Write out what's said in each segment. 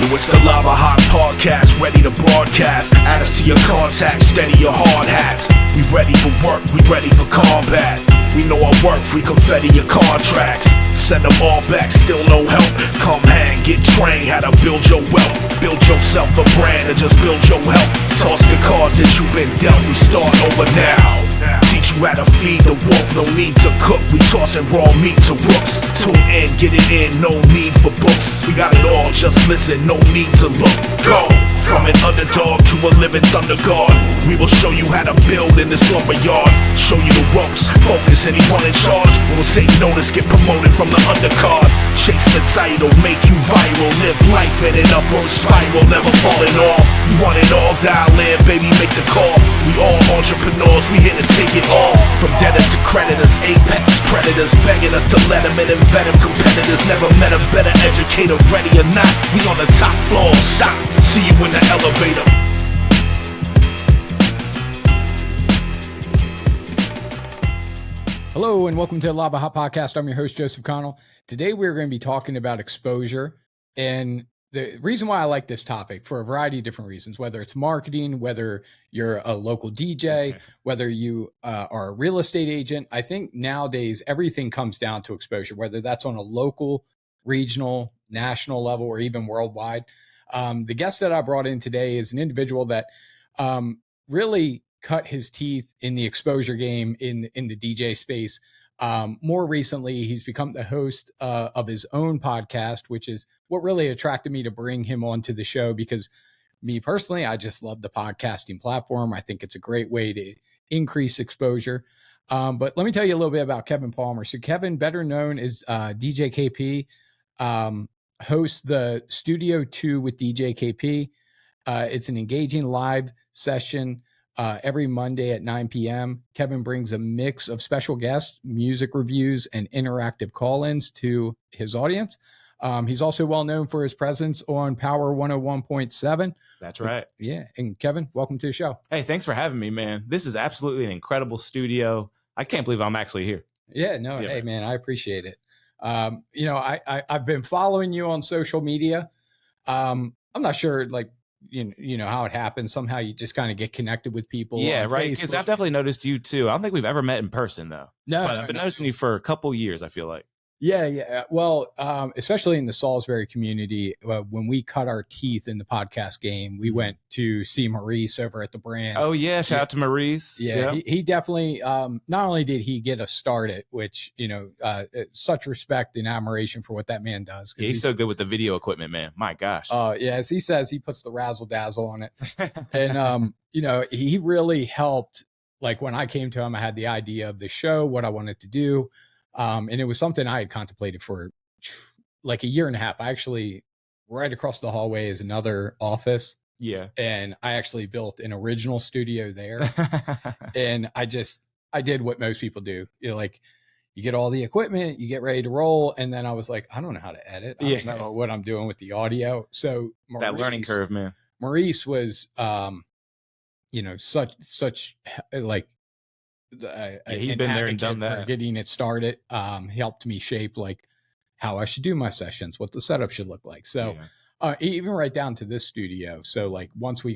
Yo, it's the Lavahot podcast, ready to broadcast. Add us to your contacts, steady your hard hats. We ready for work, we ready for combat. We know our work, free confetti your contracts. Send them all back, still no help. Come hang, get trained, how to build your wealth. Build yourself a brand and just build your health. Toss the cards that you've been dealt, we start over now. Teach you how to feed the wolf, no need to cook. We tossing raw meat to rooks. Tune in, get it in, no need for books. We got it all, just listen, no need to look. Go! From an underdog to a living thunder god. We will show you how to build in the slumber yard. Show you the ropes, focus, anyone in charge. We'll say notice, get promoted from the undercard. Chase the title, make you viral. Live life in an upward spiral, never falling off. You want it all, dial in, baby, make the call. We all entrepreneurs, we here to take it all. From debtors to creditors, apex predators, begging us to let them in and vet them. Competitors never met a better educator, ready or not. We on the top floor, stop, see you in the elevator. Hello and welcome to the Lavahot podcast. I'm your host, Joseph Connell. Today we're going to be talking about exposure. And the reason why I like this topic, for a variety of different reasons, whether it's marketing, whether you're a local DJ, whether you are a real estate agent, I think nowadays everything comes down to exposure, whether that's on a local, regional, national level, or even worldwide. The guest that I brought in today is an individual that really cut his teeth in the exposure game in the DJ space. More recently, he's become the host of his own podcast, which is what really attracted me to bring him onto the show, because me personally, I just love the podcasting platform. I think it's a great way to increase exposure. But let me tell you a little bit about Kevin Palmer. So Kevin, better known as DJ KP, hosts the Studio 2 with DJ KP. It's an engaging live session every Monday at 9 p.m. Kevin brings a mix of special guests, music reviews, and interactive call-ins to his audience. He's also well known for his presence on Power 101.7. That's right. Yeah. And Kevin, welcome to the show. Hey, thanks for having me, man. This is absolutely an incredible studio. I can't believe I'm actually here. Yeah, no, yeah, hey, man, I appreciate it. I've been following you on social media. I'm not sure, like, you know how it happens. Somehow you just kind of get connected with people. Yeah, right. Because I've definitely noticed you too. I don't think we've ever met in person though. No, but I've been noticing you for a couple years, I feel like. Yeah. Well, especially in the Salisbury community, when we cut our teeth in the podcast game, we went to see Maurice over at the brand. Oh yeah, shout out to Maurice. Yeah, he definitely. Not only did he get us started, which such respect and admiration for what that man does. Yeah, he's so good with the video equipment, man. My gosh. Yeah, as he says, he puts the razzle dazzle on it, and he really helped. Like when I came to him, I had the idea of the show, what I wanted to do. And it was something I had contemplated for like a year and a half. I actually, right across the hallway is another office. Yeah. And I actually built an original studio there. And I did what most people do. You get all the equipment, you get ready to roll. And then I was like, I don't know how to edit. I don't know what I'm doing with the audio. So Maurice, that learning curve, man. Maurice was, such like, he's been there and done that for getting it started. He helped me shape like how I should do my sessions, what the setup should look like. So even right down to this studio. So like once we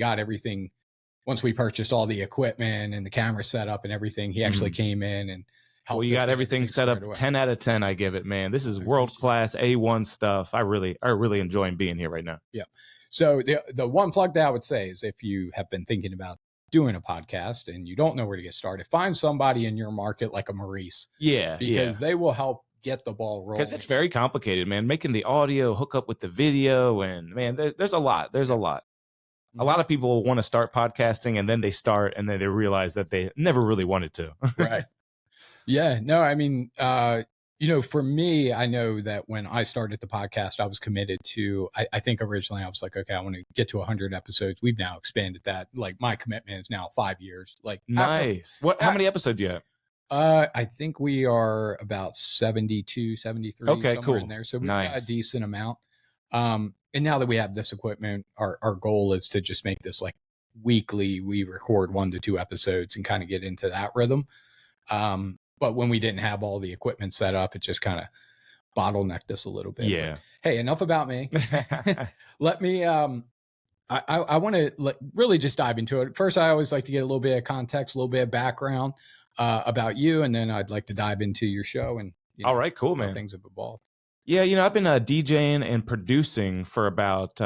purchased all the equipment and the camera set up and everything, he actually came in and helped. Well, you got everything set up. 10 out of 10. I give it, man. This is world-class A1 stuff. I really enjoying being here right now. Yeah. So the one plug that I would say is if you have been thinking about doing a podcast and you don't know where to get started, find somebody in your market like a Maurice. Yeah. Because they will help get the ball rolling. Because it's very complicated, man. Making the audio hook up with the video, and man, there's a lot. There's a lot. A lot of people want to start podcasting and then they start and then they realize that they never really wanted to. Right. Yeah. No, I mean, for me, I know that when I started the podcast, I was committed to, I think originally I was like, okay, I want to get to 100 episodes. We've now expanded that. Like my commitment is now 5 years. Like nice. How many episodes do you have? I think we are about 72, 73. Okay, cool. In there. So we've got a decent amount. And now that we have this equipment, our goal is to just make this like weekly. We record 1 to 2 episodes and kind of get into that rhythm. But when we didn't have all the equipment set up, it just kind of bottleneck this a little bit. Yeah. But, hey, enough about me. Let me I want to really just dive into it. First, I always like to get a little bit of context, a little bit of background about you, and then I'd like to dive into your show and All right, cool, how man. things have evolved. Yeah, I've been DJing and producing for about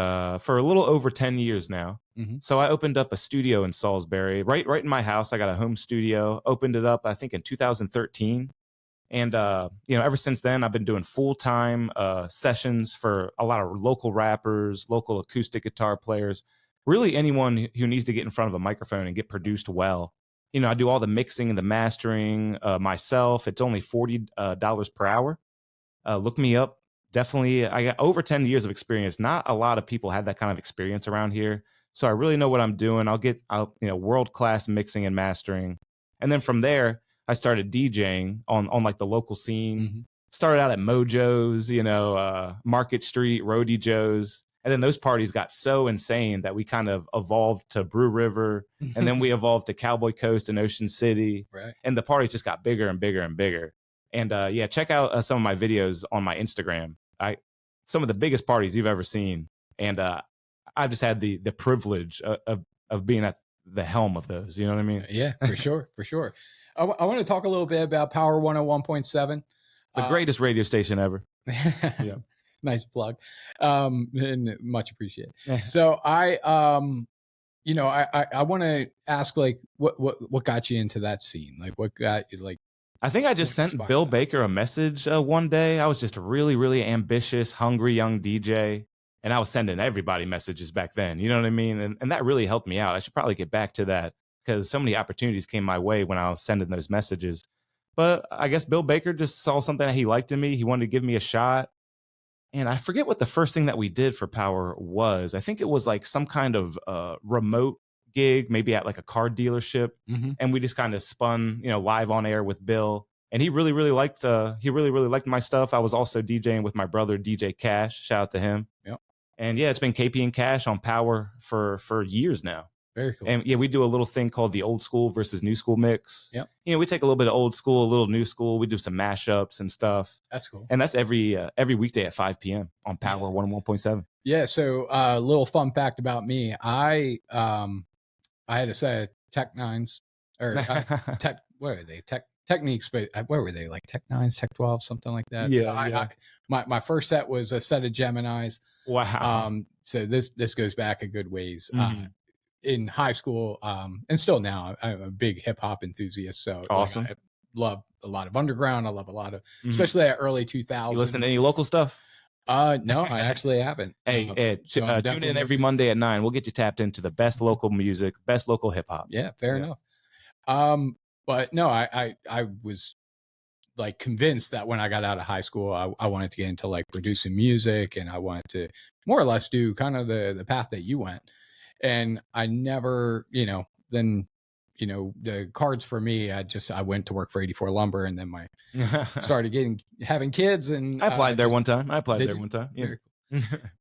for a little over 10 years now. Mm-hmm. So I opened up a studio in Salisbury, right in my house. I got a home studio. Opened it up, I think, in 2013. And ever since then, I've been doing full-time sessions for a lot of local rappers, local acoustic guitar players, really anyone who needs to get in front of a microphone and get produced well. I do all the mixing and the mastering myself. It's only $40 per hour. Look me up. Definitely, I got over 10 years of experience. Not a lot of people have that kind of experience around here. So I really know what I'm doing. I'll world-class mixing and mastering. And then from there, I started DJing on like the local scene. Mm-hmm. Started out at Mojo's, Market Street, Roadie Joe's. And then those parties got so insane that we kind of evolved to Brew River. And then we evolved to Cowboy Coast and Ocean City. Right. And the parties just got bigger and bigger and bigger. And check out some of my videos on my Instagram. Some of the biggest parties you've ever seen. And I've just had the privilege of being at the helm of those. You know what I mean? Yeah, for sure. For sure. I want to talk a little bit about Power 101.7. The greatest radio station ever. Yeah. Nice plug. And much appreciated. So I want to ask, like, what got you into that scene? Like, what got you, like, I think I just sent Bill Baker a message one day. I was just a really, really ambitious, hungry young DJ. And I was sending everybody messages back then. You know what I mean? And that really helped me out. I should probably get back to that because so many opportunities came my way when I was sending those messages. But I guess Bill Baker just saw something that he liked in me. He wanted to give me a shot. And I forget what the first thing that we did for Power was. I think it was like some kind of remote gig, maybe at like a car dealership. Mm-hmm. And we just kind of spun, live on air with Bill. And he really, really liked my stuff. I was also DJing with my brother, DJ Cash. Shout out to him. Yep. And yeah, it's been KP and Cash on Power for years now. Very cool. And yeah, we do a little thing called the old school versus new school mix. Yep. We take a little bit of old school, a little new school. We do some mashups and stuff. That's cool. And that's every weekday at 5 p.m. on Power 101.7. Yeah. So a little fun fact about me. I had a set of Tech Nines or Tech. What are they? Techniques, but where were they? Like Tech Nines, Tech 12, something like that. Yeah. So my first set was a set of Geminis. Wow. So this goes back a good ways. Mm-hmm. In high school, and still now, I'm a big hip hop enthusiast. So awesome. I love a lot of underground. I love a lot of, especially that early 2000s. You listen to any local stuff? No, I actually haven't. Tune in every Monday at 9. We'll get you tapped into the best local music, best local hip hop. Yeah, fair enough. But no, I was like convinced that when I got out of high school, I wanted to get into like producing music, and I wanted to more or less do kind of the path that you went. And I never, then, the cards for me, I went to work for 84 Lumber, and then started having kids, and I applied there one time. Yeah.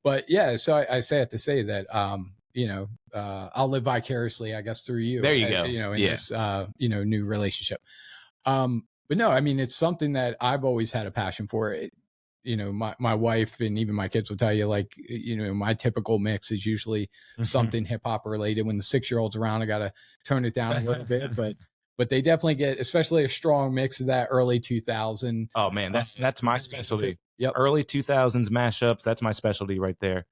But yeah, so I say it to say that, I'll live vicariously, I guess, through you. There you go. In this, new relationship. But no, I mean, it's something that I've always had a passion for. My wife and even my kids will tell you, like, my typical mix is usually something hip hop related. When the 6-year-old's around, I got to tone it down a little bit, but they definitely get, especially a strong mix of that early 2000. Oh man, that's my specialty. Yep. Early 2000s mashups. That's my specialty right there.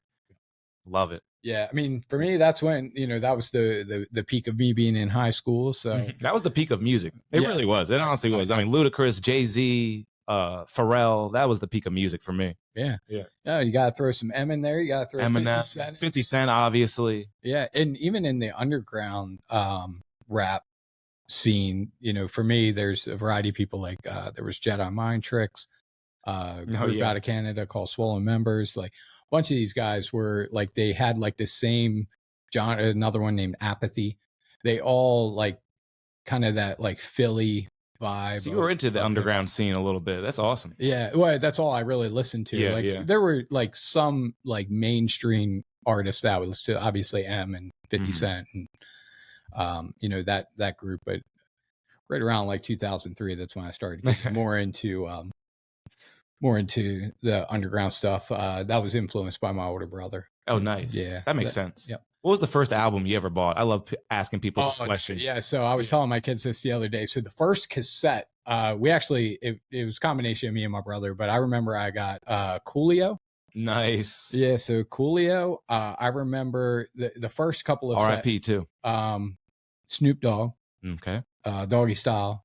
Love it. Yeah. I mean, for me, that's when, that was the peak of me being in high school. So that was the peak of music. It really was. It honestly was. I mean, Ludacris, Jay-Z, Pharrell, that was the peak of music for me. Yeah. You gotta throw some M in there. You gotta throw Eminem, 50 Cent, obviously. Yeah. And even in the underground rap scene, for me, there's a variety of people. Like there was Jedi Mind Tricks, group out of Canada called Swollen Members. Like a bunch of these guys were like, they had like the same genre. Another one named Apathy. They all like kind of that like Philly vibe. So you were into the underground scene a little bit. That's awesome. Yeah. Well, that's all I really listened to. There were like some like mainstream artists that I would listen to, obviously M and 50 Cent and that group, but right around like 2003, that's when I started getting more into more into the underground stuff. That was influenced by my older brother. Oh, nice. Yeah, that makes sense. Yep. What was the first album you ever bought? I love asking people this question. Yeah, so I was telling my kids this the other day. So the first cassette, we actually it was a combination of me and my brother, but I remember I got Coolio. Nice. Yeah, so Coolio. I remember the first couple of R.I.P. too. Snoop Dogg. Okay. Doggy Style.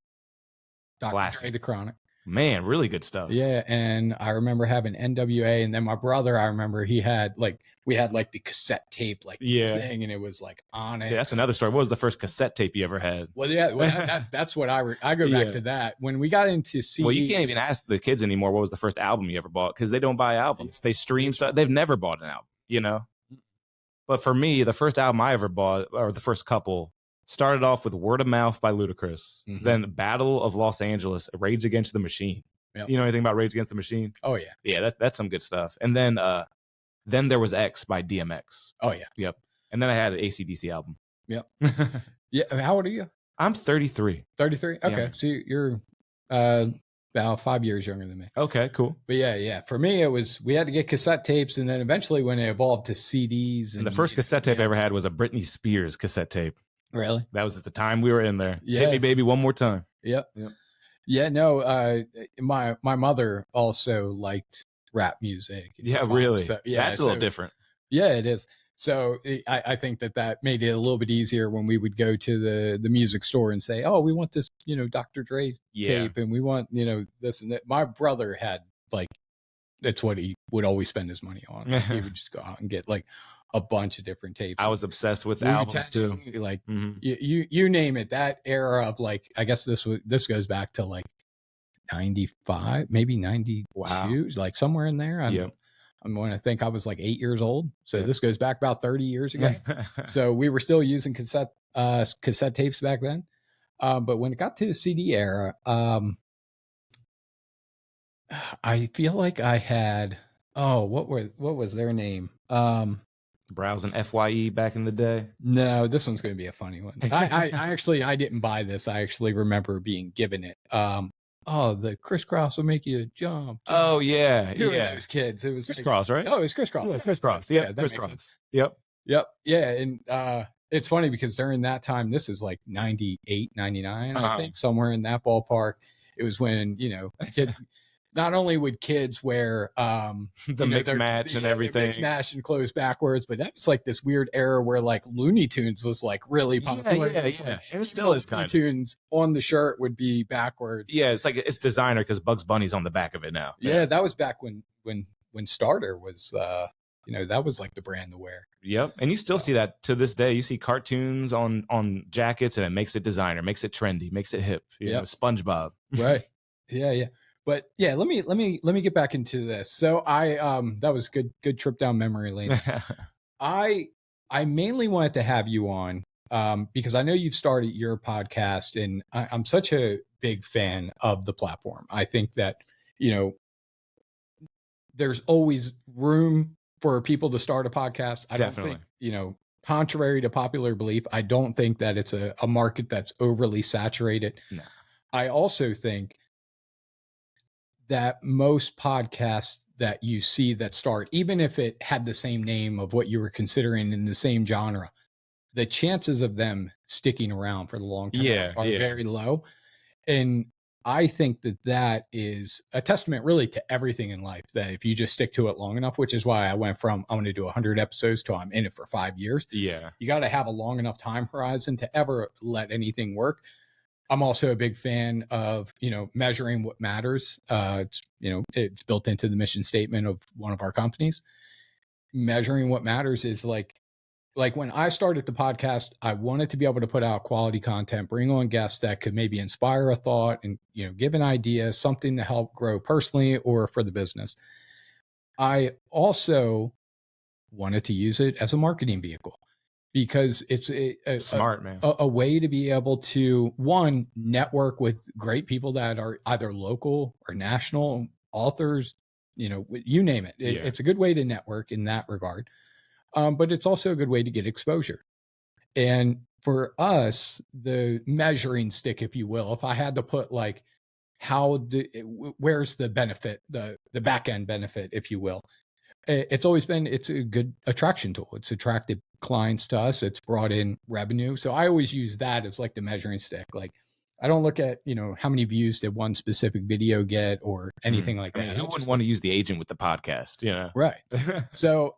Classic. Dre, The Chronic. Man, really good stuff. Yeah, and I remember having NWA, and then my brother, I remember we had the cassette tape thing, and it was like Onyx. See, that's another story. What was the first cassette tape you ever had? Well, yeah, that's what I go back to that. When we got into CDs. Well, you can't even ask the kids anymore what was the first album you ever bought, because they don't buy albums. They stream stuff. They've never bought an album, you know? But for me, the first album I ever bought, or the first couple, started off with Word of Mouth by Ludacris, then Battle of Los Angeles, Rage Against the Machine. Yep. You know anything about Rage Against the Machine? Oh, yeah. Yeah, that's some good stuff. And then there was X by DMX. Oh, yeah. Yep. And then I had an AC/DC album. Yep. Yeah. How old are you? I'm 33. 33? Okay. Yeah. So you're about 5 years younger than me. Okay, cool. But yeah. For me, we had to get cassette tapes, and then eventually when it evolved to CDs. And the first cassette tape I ever had was a Britney Spears cassette tape. Really? That was at the time we were in there. Yeah. Hit Me Baby One More Time. Yep. Yeah, no, my mother also liked rap music. Yeah, really? So, yeah, that's a little different. Yeah, it is. So I think that made it a little bit easier when we would go to the music store and say, oh, we want this, Dr. Dre tape, and we want, this and that. My brother had that's what he would always spend his money on. He would just go out and get a bunch of different tapes. I was obsessed with albums too. You name it. That era of I guess this goes back to 95, maybe 92, somewhere in there. I'm going to think I was 8 years old. So this goes back about 30 years ago. So we were still using cassette tapes back then. But when it got to the CD era, I feel like I had, what was their name? Browsing FYE back in the day. No, this one's going to be a funny one. I didn't buy this. I actually remember being given it. The crisscross will make you jump. Oh yeah, Who are those kids? It was crisscross, right? Oh, it was crisscross. Yeah, crisscross. Yeah, crisscross. Yep. Yeah, and it's funny because during that time, this is 98, 99, I think, somewhere in that ballpark. It was when not only would kids wear the mix match and everything, mix match and clothes backwards, but that was this weird era where Looney Tunes was really popular. Yeah. And it still is kind of. Looney Tunes on the shirt would be backwards. Yeah, it's designer because Bugs Bunny's on the back of it now. Yeah, that was back when Starter was that was the brand to wear. Yep. And you still see that to this day. You see cartoons on jackets, and it makes it designer, makes it trendy, makes it hip. You know, SpongeBob. Right. Yeah. But yeah, let me get back into this. So that was good trip down memory lane. I mainly wanted to have you on because I know you've started your podcast, and I'm such a big fan of the platform. I think that there's always room for people to start a podcast. I Definitely. don't think, contrary to popular belief, I don't think that it's a market that's overly saturated. No. I also think that most podcasts that you see that start, even if it had the same name of what you were considering in the same genre, the chances of them sticking around for the long term are very low. And I think that is a testament really to everything in life, that if you just stick to it long enough, which is why I went from I want to do 100 episodes to I'm in it for 5 years. Yeah. You got to have a long enough time horizon to ever let anything work. I'm also a big fan of, measuring what matters. It's built into the mission statement of one of our companies. Measuring what matters is like when I started the podcast, I wanted to be able to put out quality content, bring on guests that could maybe inspire a thought and, give an idea, something to help grow personally or for the business. I also wanted to use it as a marketing vehicle, because it's smart, man. A way to be able to, one, network with great people that are either local or national, authors, you name it. It's a good way to network in that regard. But it's also a good way to get exposure. And for us, the measuring stick, if you will, if I had to put where's the benefit, the back end benefit, if you will. It's always been, it's a good attraction tool. It's attracted clients to us. It's brought in revenue. So I always use that as like the measuring stick. Like, I don't look at, how many views did one specific video get or anything like that. I mean, who wouldn't want to use the agent with the podcast, Right. So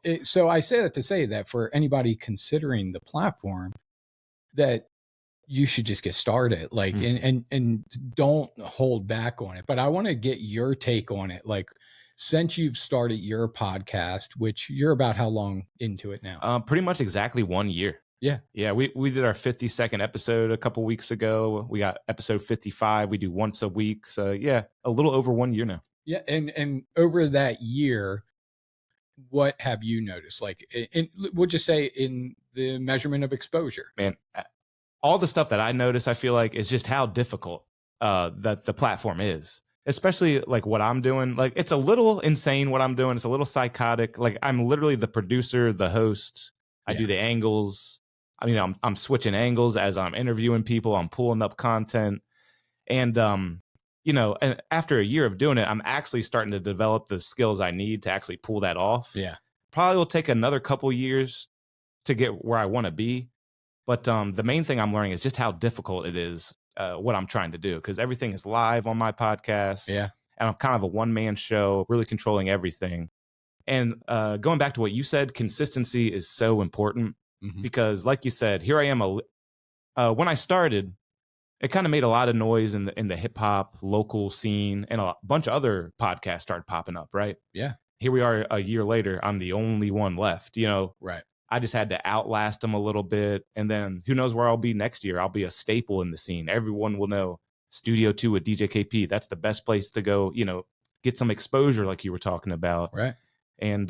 I say that to say that for anybody considering the platform, that you should just get started, like, and don't hold back on it. But I want to get your take on it. Like, since you've started your podcast, which you're about how long into it now? Pretty much exactly 1 year. Yeah. We did our 52nd episode a couple weeks ago. We got episode 55. We do once a week. So yeah, a little over 1 year now. Yeah. And over that year, what have you noticed? Like, we'll just say in the measurement of exposure. Man, all the stuff that I notice, I feel like, is just how difficult that the platform is. Especially like what I'm doing. Like, it's a little insane what I'm doing. It's a little psychotic. Like, I'm literally the producer, the host. I do the angles. I mean, I'm switching angles as I'm interviewing people. I'm pulling up content. And, and after a year of doing it, I'm actually starting to develop the skills I need to actually pull that off. Yeah. Probably will take another couple years to get where I want to be. But the main thing I'm learning is just how difficult it is, what I'm trying to do, because everything is live on my podcast. Yeah. And I'm kind of a one-man show, really controlling everything. And going back to what you said, consistency is so important because, like you said, here I am. When I started, it kind of made a lot of noise in the hip hop local scene, and a bunch of other podcasts started popping up. Right. Yeah. Here we are a year later. I'm the only one left. Right. I just had to outlast them a little bit. And then who knows where I'll be next year. I'll be a staple in the scene. Everyone will know Studio 2 with DJ KP. That's the best place to go, get some exposure like you were talking about. Right. And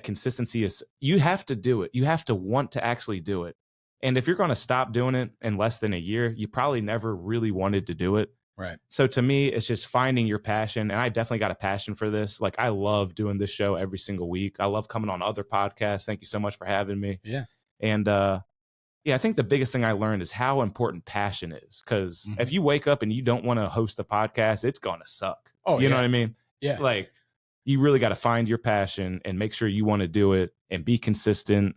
consistency is, you have to do it. You have to want to actually do it. And if you're going to stop doing it in less than a year, you probably never really wanted to do it. Right. So to me, it's just finding your passion. And I definitely got a passion for this. Like, I love doing this show every single week. I love coming on other podcasts. Thank you so much for having me. Yeah. And I think the biggest thing I learned is how important passion is. Because if you wake up and you don't want to host a podcast, it's going to suck. Oh, you know what I mean? Yeah. Like, you really got to find your passion and make sure you want to do it and be consistent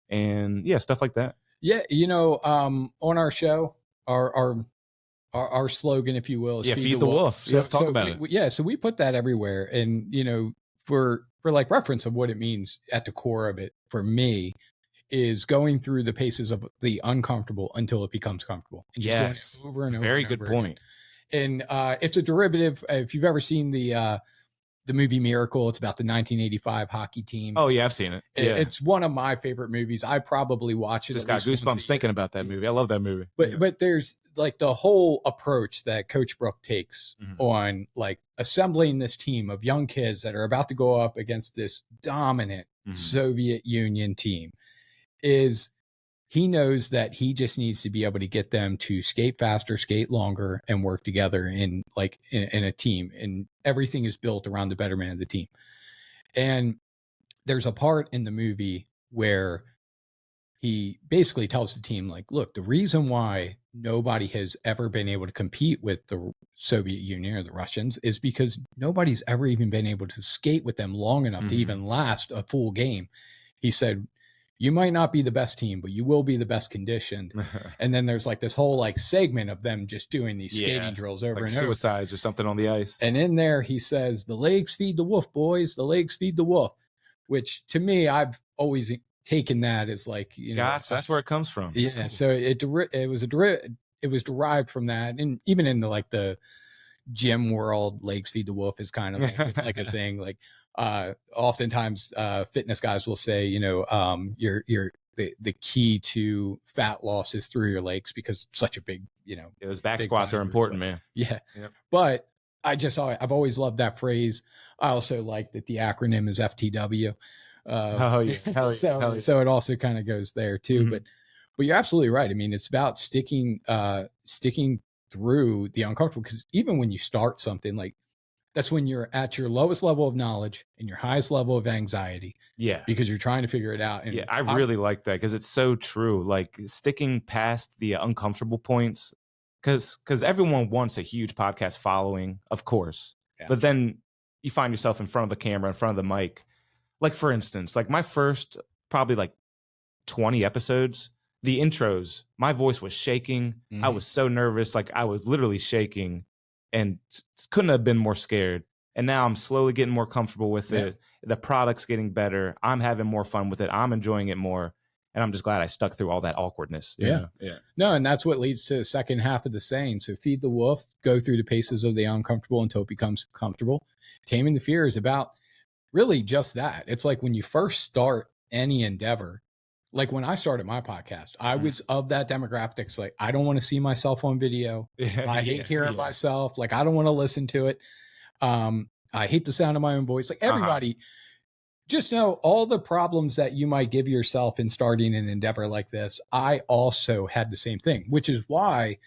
and stuff like that. Yeah. On our show, our slogan, if you will, is feed the wolf. So let's talk about it. So we put that everywhere. And, for like reference of what it means at the core of it, for me, is going through the paces of the uncomfortable until it becomes comfortable. And just doing it over and over. Very good point. And it's a derivative. If you've ever seen the movie Miracle, it's about the 1985 hockey team. Oh yeah, I've seen it. Yeah. It's one of my favorite movies. I probably watch it. Just got goosebumps thinking about that movie. I love that movie. But there's like the whole approach that Coach Brook takes on like assembling this team of young kids that are about to go up against this dominant Soviet Union team. Is he knows that he just needs to be able to get them to skate faster, skate longer, and work together in a team. And everything is built around the betterment of the team. And there's a part in the movie where he basically tells the team, like, look, the reason why nobody has ever been able to compete with the Soviet Union or the Russians is because nobody's ever even been able to skate with them long enough to even last a full game. He said, you might not be the best team, but you will be the best conditioned. And then there's like this whole like segment of them just doing these skating drills over and over. Suicides or something on the ice. And in there, he says, the legs feed the wolf, boys. The legs feed the wolf, which to me, I've always taken that as like, Gotcha, that's where it comes from. Yeah. Cool. So it was derived from that. And even in the gym world, legs feed the wolf is kind of like a thing. Like, oftentimes fitness guys will say, the key to fat loss is through your legs because it's such a big, those back squats are important, man. Yeah. Yep. But I've always loved that phrase. I also like that the acronym is FTW. So it also kind of goes there too. But you're absolutely right. I mean, it's about sticking through the uncomfortable, because even when you start something, like, that's when you're at your lowest level of knowledge and your highest level of anxiety. Yeah. Because you're trying to figure it out. And I really like that, because it's so true. Like, sticking past the uncomfortable points because everyone wants a huge podcast following, of course. Yeah. But then you find yourself in front of the camera, in front of the mic. Like, for instance, like my first probably like 20 episodes, the intros, my voice was shaking. I was so nervous. Like, I was literally shaking and couldn't have been more scared. And now I'm slowly getting more comfortable with it. The product's getting better. I'm having more fun with it. I'm enjoying it more. And I'm just glad I stuck through all that awkwardness. Yeah. No, and that's what leads to the second half of the saying. So feed the wolf, go through the paces of the uncomfortable until it becomes comfortable. Taming the fear is about really just that. It's like when you first start any endeavor, like when I started my podcast, I was of that demographic. It's like, I don't want to see myself on video. I hate hearing myself. Like, I don't want to listen to it. I hate the sound of my own voice. Like, everybody, just know all the problems that you might give yourself in starting an endeavor like this. I also had the same thing, which is why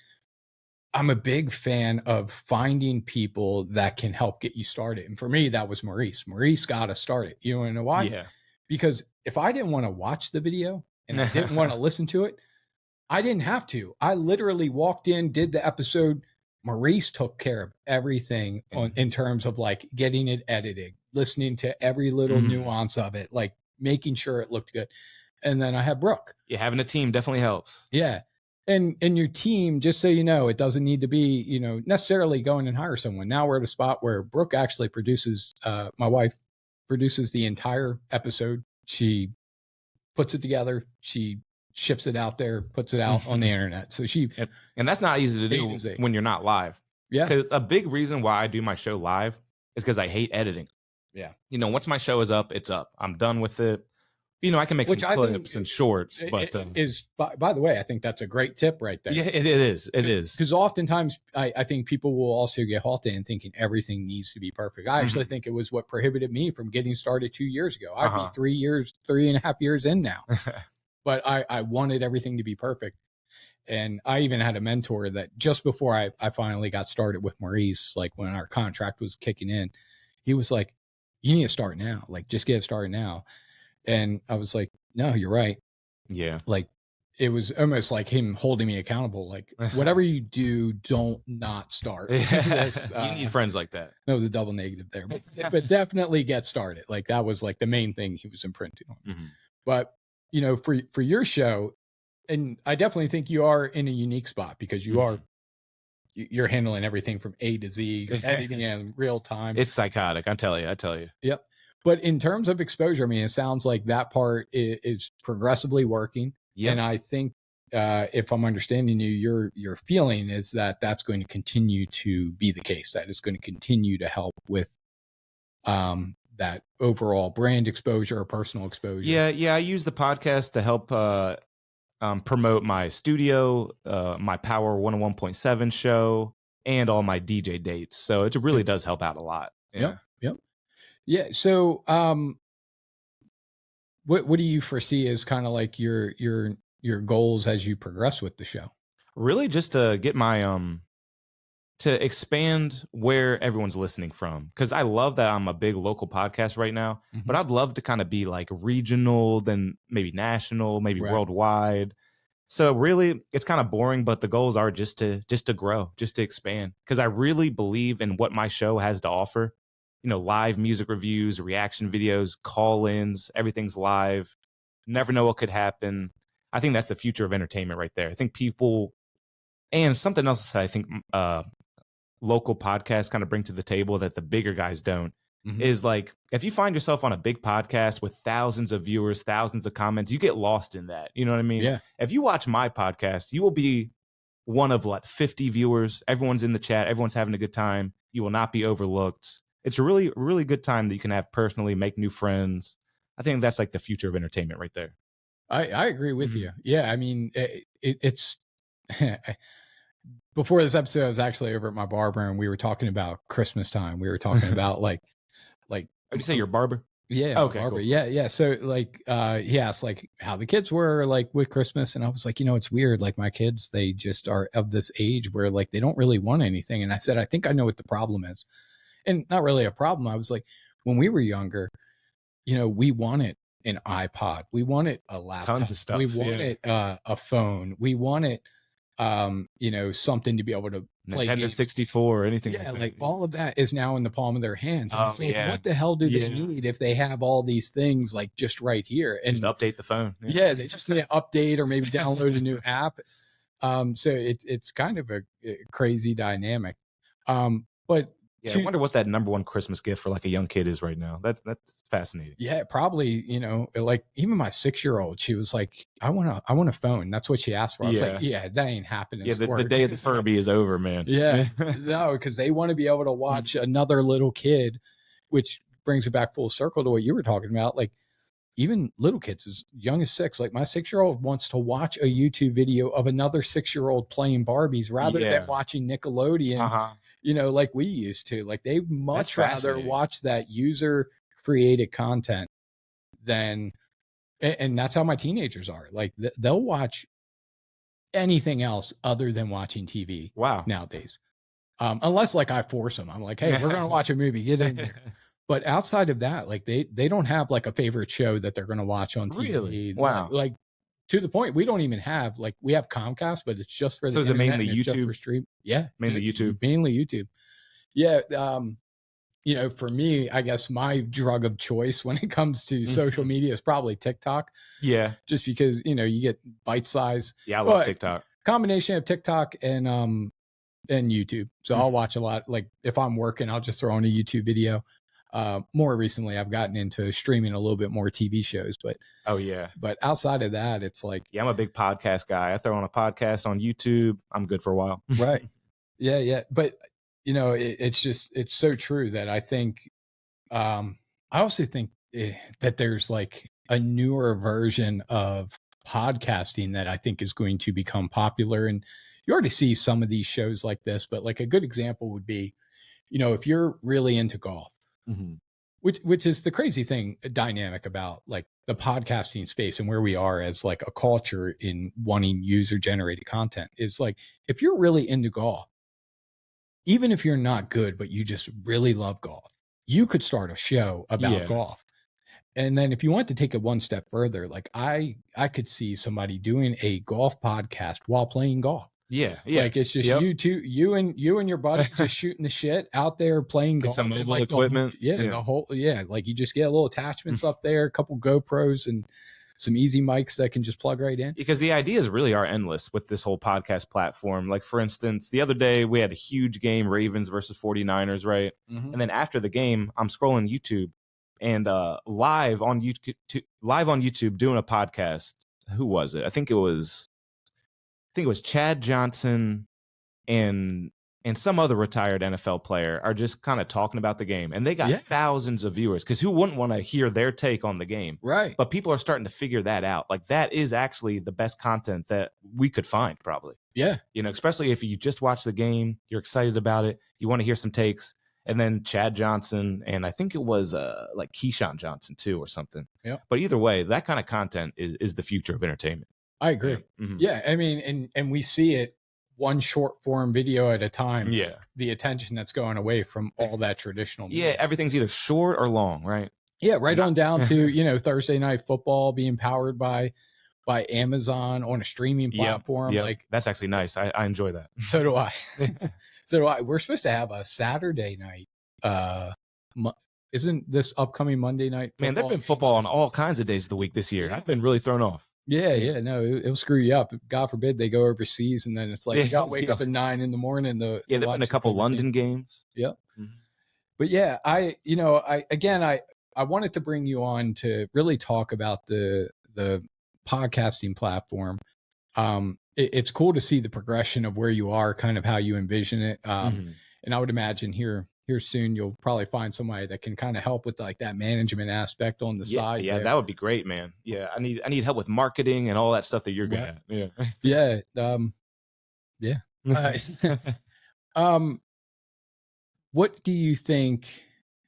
I'm a big fan of finding people that can help get you started. And for me, that was Maurice. Maurice got us started. You want to know why? Yeah. Because if I didn't want to watch the video and I didn't want to listen to it, I didn't have to. I literally walked in, did the episode. Maurice took care of everything in terms of like getting it edited, listening to every little nuance of it, like making sure it looked good. And then I had Brooke. Yeah, having a team definitely helps. Yeah. And your team, just so you know, it doesn't need to be, necessarily going and hire someone. Now we're at a spot where Brooke actually produces, my wife produces the entire episode. She puts it together. She ships it out there, puts it out on the internet. So and that's not easy to do when you're not live. Yeah. Because a big reason why I do my show live is because I hate editing. Yeah. Once my show is up, it's up. I'm done with it. I can make some clips and shorts, but by the way, I think that's a great tip right there. Yeah, it is. It is. Because oftentimes I think people will also get halted in thinking everything needs to be perfect. I actually think it was what prohibited me from getting started 2 years ago. I'd be 3.5 years in now. But I wanted everything to be perfect. And I even had a mentor that just before I finally got started with Maurice, like when our contract was kicking in, he was like, you need to start now. Like, just get started now. And I was like, no, you're right. Yeah. Like, it was almost like him holding me accountable. Like, whatever you do, don't not start. You need friends like that. That was a double negative there. But definitely get started. Like, that was like the main thing he was imprinting on. But, for your show, and I definitely think you are in a unique spot because you're handling everything from A to Z, editing in real time. It's psychotic. I tell you. Yep. But in terms of exposure, I mean, it sounds like that part is progressively working. Yep. And I think if I'm understanding you, your feeling is that that's going to continue to be the case, that it's going to continue to help with that overall brand exposure or personal exposure. Yeah. I use the podcast to help promote my studio, my Power 101.7 show, and all my DJ dates. So it really does help out a lot. Yeah. Yep. Yeah. So, what do you foresee as kind of like your goals as you progress with the show? Really, just to get my to expand where everyone's listening from, because I love that I'm a big local podcast right now, but I'd love to kind of be like regional, then maybe national, maybe worldwide. So really, it's kind of boring, but the goals are just to grow, just to expand, because I really believe in what my show has to offer. Live music reviews, reaction videos, call-ins, everything's live. Never know what could happen. I think that's the future of entertainment right there. I think people, and something else that I think local podcasts kind of bring to the table that the bigger guys don't, is like, if you find yourself on a big podcast with thousands of viewers, thousands of comments, you get lost in that. You know what I mean? Yeah. If you watch my podcast, you will be one of 50 viewers. Everyone's in the chat. Everyone's having a good time. You will not be overlooked. It's a really, really good time that you can have personally, make new friends. I think that's like the future of entertainment right there. I agree with you. Yeah. I mean, it's before this episode, I was actually over at my barber and we were talking about Christmas time. We were talking about like, you say your barber? Yeah. Okay. Barber. Cool. Yeah. So he asked like how the kids were like with Christmas. And I was like, it's weird. Like my kids, they just are of this age where like, they don't really want anything. And I said, I think I know what the problem is. And not really a problem. I was like, when we were younger, we wanted an iPod. We wanted a laptop. Tons of stuff. We wanted a phone. We wanted you know, something to be able to play Nintendo games. 64 or anything Yeah, like that. like all of that is now in the palm of their hands. And Oh, it's like, yeah. what the hell do they Yeah. need if they have all these things like just right here? And Just update the phone. yeah, they just need to update or maybe download a new app. So it's kind of a crazy dynamic. But Yeah, I wonder what that number one Christmas gift for like a young kid is right now. That's fascinating. yeah, probably, you know, like even my 6-year-old, she was like, I want a phone. That's what she asked for. I was like, yeah, that ain't happening. Yeah, the day of the Furby is over, man. Yeah, no, because they want to be able to watch another little kid, which brings it back full circle to what you were talking about. Like even little kids as young as 6, like my 6-year-old wants to watch a YouTube video of another 6-year-old playing Barbies rather than watching Nickelodeon, you know, like we used to. Like they much rather watch that user created content than, and that's how my teenagers are. Like they'll watch anything else other than watching TV. Wow. Nowadays. Unless like I force them, I'm like, hey, we're going to watch a movie, get in there. But outside of that, like they don't have like a favorite show that they're going to watch on TV. Really? Wow. Like to the point, we don't even have, like, we have Comcast, but it's just for the is it mainly YouTube? Just for stream. Yeah. Mainly YouTube. Mainly YouTube. Yeah. You know, for me, I guess my drug of choice when it comes to social media is probably TikTok. Yeah. Just because, you know, you get bite size. Yeah, I love TikTok. Combination of TikTok and YouTube. So I'll watch a lot. Like if I'm working, I'll just throw on a YouTube video. More recently, I've gotten into streaming a little bit more TV shows, but but outside of that, it's like, I'm a big podcast guy. I throw on a podcast on YouTube. I'm good for a while. Right. Yeah. But you know, it's so true that I think, I also think that there's like a newer version of podcasting that I think is going to become popular. And you already see some of these shows like this, but like a good example would be, you know, if you're really into golf, which is the crazy thing, dynamic about like the podcasting space and where we are as like a culture in wanting user generated content, is like, if you're really into golf, even if you're not good, but you just really love golf, you could start a show about golf. And then if you want to take it one step further, like I could see somebody doing a golf podcast while playing golf. Yeah. Like it's just you and your buddy just shooting the shit out there playing golf. Some mobile like equipment. Like you just get a little attachments up there, a couple GoPros and some easy mics that can just plug right in. Because the ideas really are endless with this whole podcast platform. Like for instance, the other day we had a huge game, Ravens versus 49ers, right? And then after the game, I'm scrolling YouTube and live on YouTube doing a podcast. Who was it? I think it was Chad Johnson and some other retired NFL player are just kind of talking about the game. And they got thousands of viewers, because who wouldn't want to hear their take on the game? Right. But people are starting to figure that out. Like that is actually the best content that we could find, probably. Yeah. You know, especially if you just watch the game, you're excited about it, you want to hear some takes. And then Chad Johnson, and I think it was like Keyshawn Johnson too or something. Yeah. But either way, that kind of content is the future of entertainment. I agree. Yeah. I mean, and we see it one short form video at a time. Yeah. The attention that's going away from all that traditional media. Yeah. Everything's either short or long, right? Yeah. Right on down to, you know, Thursday Night Football being powered by Amazon on a streaming platform. Like that's actually nice. I enjoy that. So do I. So do I. We're supposed to have a Saturday night. Isn't this upcoming Monday night football? Man, there've been football on all kinds of days of the week this year. I've been really thrown off. Yeah. No, it'll screw you up. God forbid they go overseas and then it's like you got to wake up at 9 a.m. to there've been a couple London games. Yep. But yeah, I wanted to bring you on to really talk about the podcasting platform. It's cool to see the progression of where you are, kind of how you envision it. And I would imagine here soon you'll probably find somebody that can kind of help with like that management aspect on the side. Yeah, that would be great, man. Yeah, I need help with marketing and all that stuff that you're good at. Yeah. What do you think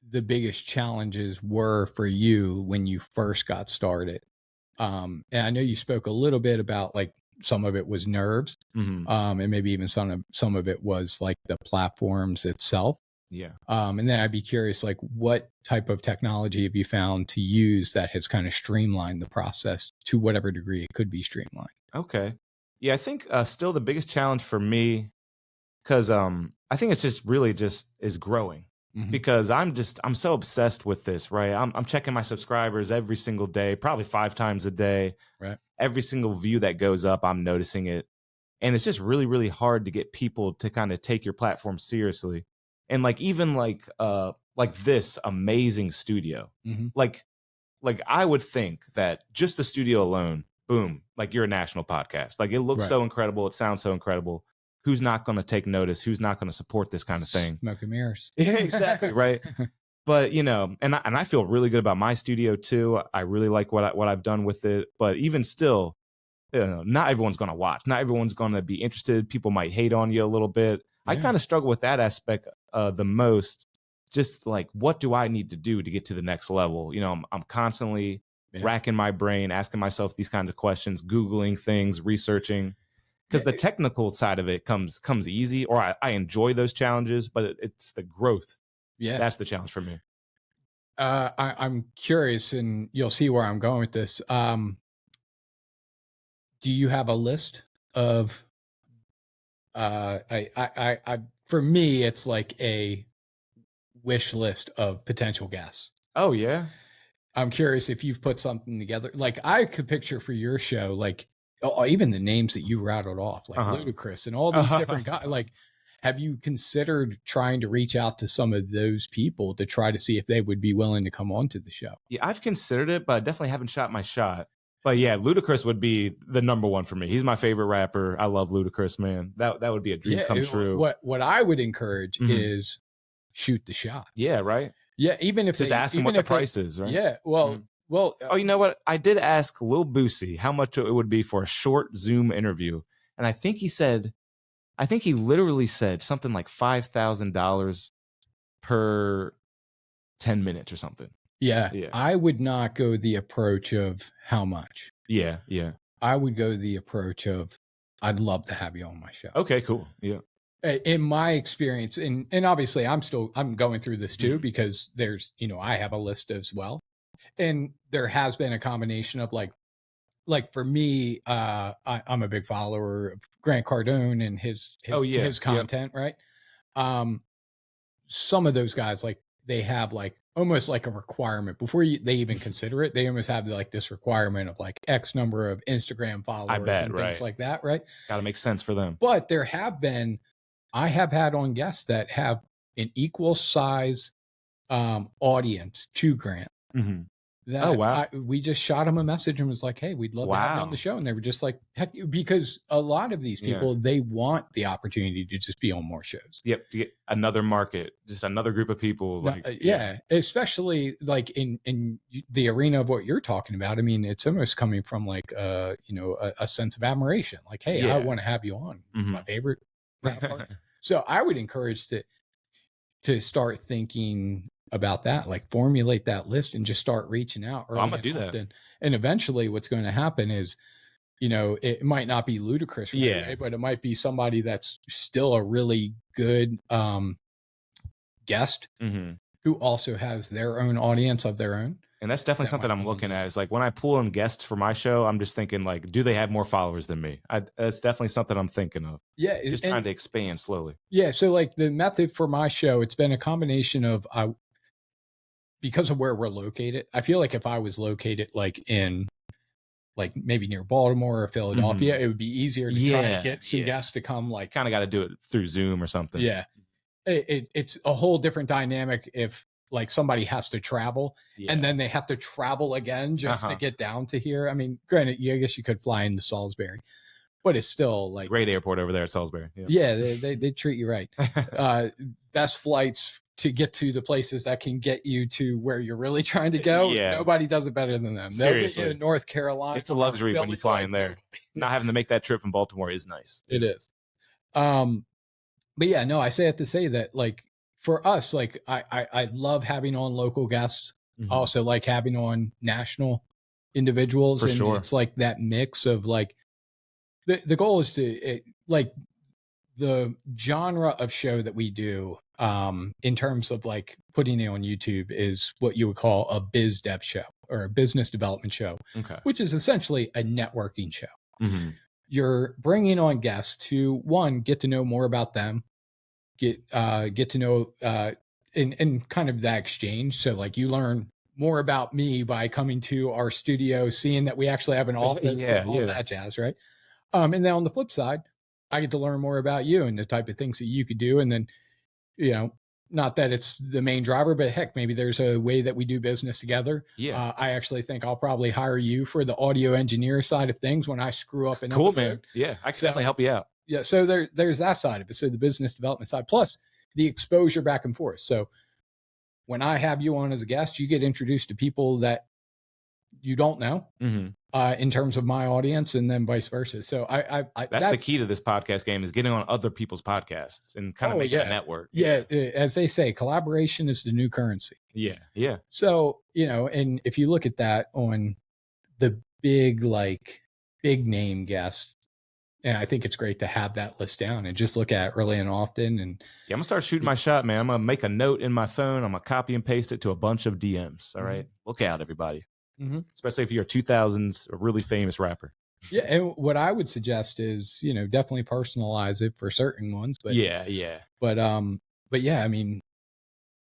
the biggest challenges were for you when you first got started? And I know you spoke a little bit about like some of it was nerves, and maybe even some of it was like the platforms itself. Yeah. And then I'd be curious, like, what type of technology have you found to use that has kind of streamlined the process to whatever degree it could be streamlined? Okay. Yeah, I think still the biggest challenge for me, because I think it's just really just is growing. Because I'm so obsessed with this, right? I'm checking my subscribers every single day, probably 5 times a day. Right. Every single view that goes up, I'm noticing it. And it's just really, really hard to get people to kind of take your platform seriously. And like even like this amazing studio. Like I would think that just the studio alone, boom, like you're a national podcast. Like it looks so incredible, it sounds so incredible. Who's not going to take notice? Who's not going to support this kind of thing? Smoke and mirrors. Yeah, exactly, right. But you know, and I feel really good about my studio too. I really like what I've done with it. But even still, you know, not everyone's going to watch. Not everyone's going to be interested. People might hate on you a little bit. Yeah. I kind of struggle with that aspect the most. Just like, what do I need to do to get to the next level? You know, I'm constantly racking my brain, asking myself these kinds of questions, Googling things, researching. Because the technical side of it comes easy, or I enjoy those challenges, but it's the growth. Yeah, that's the challenge for me. I'm curious, and you'll see where I'm going with this. Do you have a list of? For me, it's like a wish list of potential guests. Oh yeah, I'm curious if you've put something together. Like I could picture for your show, like. Oh, even the names that you rattled off, like Ludacris and all these different guys. Like, have you considered trying to reach out to some of those people to try to see if they would be willing to come onto the show? Yeah, I've considered it, but I definitely haven't shot my shot. But yeah, Ludacris would be the number one for me. He's my favorite rapper. I love Ludacris, man. That would be a dream come true. What I would encourage is shoot the shot. Yeah, right. Yeah, even if just ask them what the price is, right? Yeah, well. Well, oh, you know what? I did ask Lil Boosie how much it would be for a short Zoom interview. And I think he literally said something like $5,000 per 10 minutes or something. Yeah. I would not go the approach of how much. Yeah. I would go the approach of, I'd love to have you on my show. Okay, cool. Yeah. In my experience, and obviously I'm going through this too, because there's, I have a list as well. And there has been a combination of like for me, I'm a big follower of Grant Cardone and his content, right? Some of those guys, like they have like almost like a requirement before they even consider it. They almost have like this requirement of like X number of Instagram followers and things like that, right? Got to make sense for them. But I have had on guests that have an equal size audience to Grant. We just shot him a message and was like, hey, we'd love to have you on the show. And they were just like, heck, because a lot of these people, they want the opportunity to just be on more shows. Yep. To get another market, just another group of people. Like, especially like in the arena of what you're talking about. I mean, it's almost coming from like, a sense of admiration. Like, hey, I want to have you on. My favorite rapper. So I would encourage to start thinking about that, like formulate that list and just start reaching out. I'm gonna do that. And eventually what's going to happen is, it might not be Ludacris, right? But it might be somebody that's still a really good guest who also has their own audience of their own. And that's definitely something I'm looking at. Is like when I pull in guests for my show, I'm just thinking like, do they have more followers than me? That's definitely something I'm thinking of. Yeah. Just trying to expand slowly. Yeah. So like the method for my show, it's been a combination of, because of where we're located, I feel like if I was located like in like maybe near Baltimore or Philadelphia, it would be easier to try to get some guests to come. Like kind of got to do it through Zoom or something. Yeah. It's a whole different dynamic if like somebody has to travel and then they have to travel again just to get down to here. I mean, granted, I guess you could fly into Salisbury, but it's still like great airport over there at Salisbury. They treat you right. Best flights to get to the places that can get you to where you're really trying to go. Nobody does it better than them. Seriously. They'll get you to North Carolina. It's a luxury when you fly in there. Not having to make that trip from Baltimore is nice. It is. But yeah, no, I say it to say that like for us, like I love having on local guests. Also like having on national individuals. For sure. It's like that mix of like the goal is to like the genre of show that we do in terms of like putting it on YouTube is what you would call a biz dev show or a business development show, which is essentially a networking show. you're bringing on guests to, one, get to know more about them, get to know in kind of that exchange. So like you learn more about me by coming to our studio, seeing that we actually have an office and all that jazz, right? And then on the flip side, I get to learn more about you and the type of things that you could do. And then, you know, not that it's the main driver, but heck, maybe there's a way that we do business together. Yeah. I actually think I'll probably hire you for the audio engineer side of things when I screw up an episode. Man. Yeah, I can definitely help you out. Yeah, so there's that side of it. So the business development side, plus the exposure back and forth. So when I have you on as a guest, you get introduced to people that you don't know in terms of my audience, and then vice versa. So that's the key to this podcast game, is getting on other people's podcasts and kind of making a network. Yeah, as they say, collaboration is the new currency. Yeah. So, you know, and if you look at that on the big name guests, and I think it's great to have that list down and just look at it early and often. And yeah, I'm gonna start shooting my shot, man. I'm gonna make a note in my phone. I'm gonna copy and paste it to a bunch of DMs. All right, look out, everybody. Especially if you're a 2000s a really famous rapper. Yeah, and what I would suggest is, you know, definitely personalize it for certain ones. But yeah. But yeah, I mean,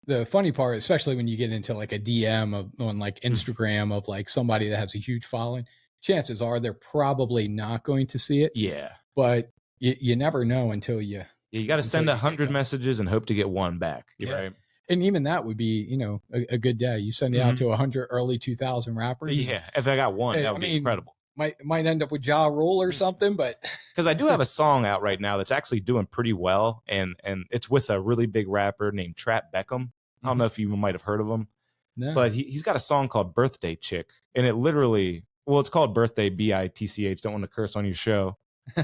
the funny part, especially when you get into like a DM on like Instagram of like somebody that has a huge following, chances are they're probably not going to see it. Yeah. But you never know until you. Yeah, you got to send 100 messages and hope to get one back. Yeah. Right. And even that would be, you know, a good day. You send it out to 100 early 2000 rappers. Yeah. If I got one, that would be incredible. Might end up with Ja Rule or something, but because I do have a song out right now that's actually doing pretty well, and it's with a really big rapper named Trap Beckham. I don't know if you might have heard of him, but he's got a song called Birthday Chick, and it literally, well, it's called Birthday BITCH. Don't want to curse on your show,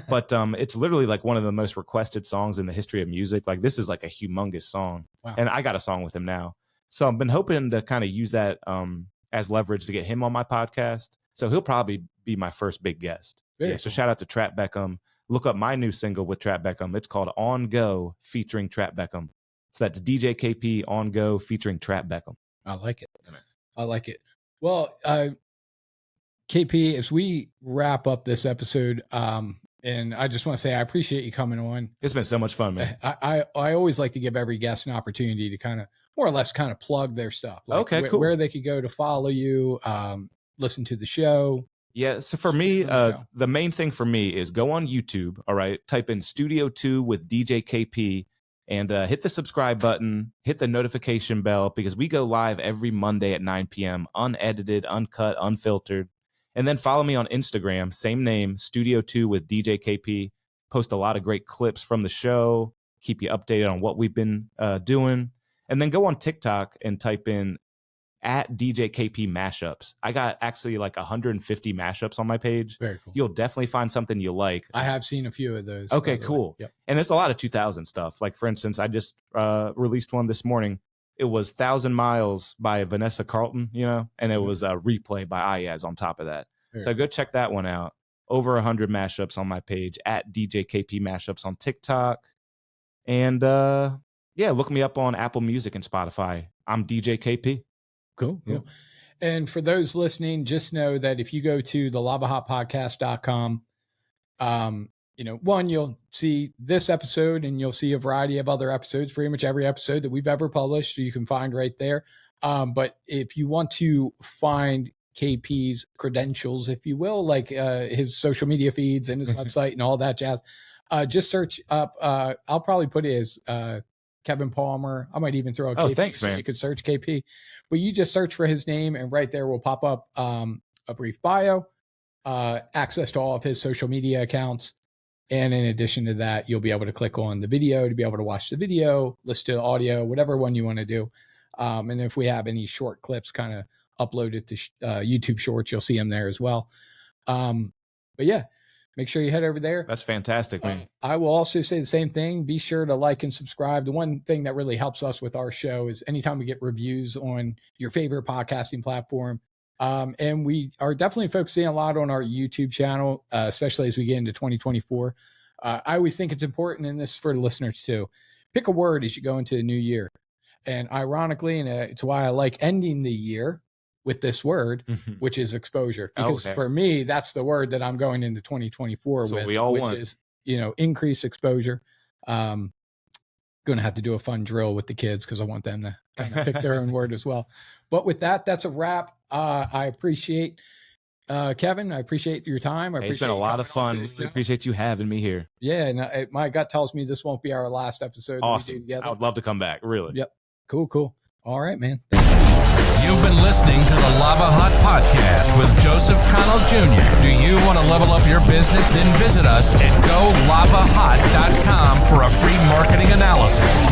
but it's literally like one of the most requested songs in the history of music. Like this is like a humongous song, and I got a song with him now, so I've been hoping to kind of use that as leverage to get him on my podcast. So he'll probably be my first big guest. So shout out to Trap Beckham. Look up my new single with Trap Beckham. It's called On Go featuring Trap Beckham. So that's DJ KP On Go featuring Trap Beckham. I like it. I like it. Well, KP, as we wrap up this episode, and I just want to say I appreciate you coming on. It's been so much fun, man. I always like to give every guest an opportunity to kind of more or less kind of plug their stuff. Like cool. Where they could go to follow you, listen to the show. Yeah, so for me, the main thing for me is go on YouTube, all right? Type in Studio 2 with DJ KP and hit the subscribe button, hit the notification bell, because we go live every Monday at 9 p.m., unedited, uncut, unfiltered. And then follow me on Instagram, same name, Studio 2 with DJ KP. Post a lot of great clips from the show, keep you updated on what we've been doing. And then go on TikTok and type in at DJ KP mashups. I got actually like 150 mashups on my page. Very cool. You'll definitely find something you like. I have seen a few of those. Okay, cool. Yep. And it's a lot of 2000 stuff. Like for instance, I just released one this morning. It was 1,000 Miles by Vanessa Carlton, you know, and it was a replay by Ayaz on top of that. So go check that one out. Over 100 mashups on my page at DJ KP mashups on TikTok. And look me up on Apple Music and Spotify. I'm DJ KP. Cool. And for those listening, just know that if you go to the lavahotpodcast.com, you know, one, you'll see this episode and you'll see a variety of other episodes, pretty much every episode that we've ever published, you can find right there. But if you want to find KP's credentials, if you will, like his social media feeds and his website and all that jazz, just search up, I'll probably put it as Kevin Palmer. I might even throw a KP. Thanks, man. You could search KP, but you just search for his name and right there will pop up a brief bio, access to all of his social media accounts. And in addition to that, you'll be able to click on the video to be able to watch the video, listen to the audio, whatever one you want to do. And if we have any short clips kind of uploaded to YouTube Shorts, you'll see them there as well. But yeah, make sure you head over there. That's fantastic, man. I will also say the same thing. Be sure to like and subscribe. The one thing that really helps us with our show is anytime we get reviews on your favorite podcasting platform. And we are definitely focusing a lot on our YouTube channel, especially as we get into 2024. I always think it's important, and this is for the listeners too, pick a word as you go into the new year. And ironically, and it's why I like ending the year, with this word, which is exposure. Because for me, that's the word that I'm going into 2024 with, which is, increased exposure. Going to have to do a fun drill with the kids because I want them to kind of pick their own word as well. But with that, that's a wrap. I appreciate Kevin. I appreciate your time. It's been a lot of fun. I appreciate you having me here. Yeah, and my gut tells me this won't be our last episode. Awesome. We do together. I would love to come back. Really. Yep. Cool. All right, man. You've been listening to the Lavahot podcast with Joseph Connell Jr. Do you want to level up your business? Then visit us at golavahot.com for a free marketing analysis.